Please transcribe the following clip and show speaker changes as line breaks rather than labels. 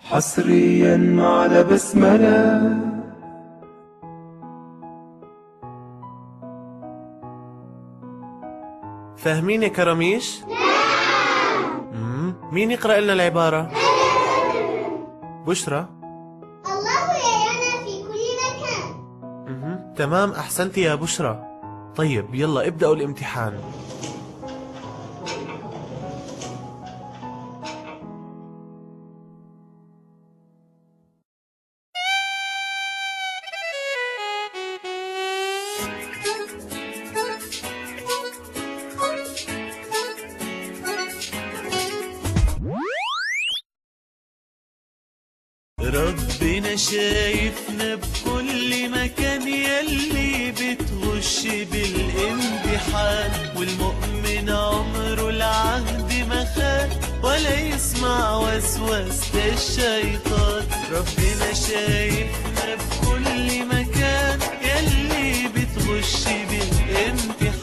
حصريا على بسملة.
فاهمين يا كراميش؟ مين يقرأ لنا العبارة؟ بشرى.
الله يرانا في كل مكان.
تمام، أحسنتي يا بشرى. طيب يلا ابدأوا الامتحان. ربنا شايفنا بكل مكان، يلي بتغش بالامتحان، والمؤمن عمره العهد ما خان، ولا يسمع وسوسة الشيطان. ربنا شايفنا بكل مكان، يلي بتغش بالامتحان،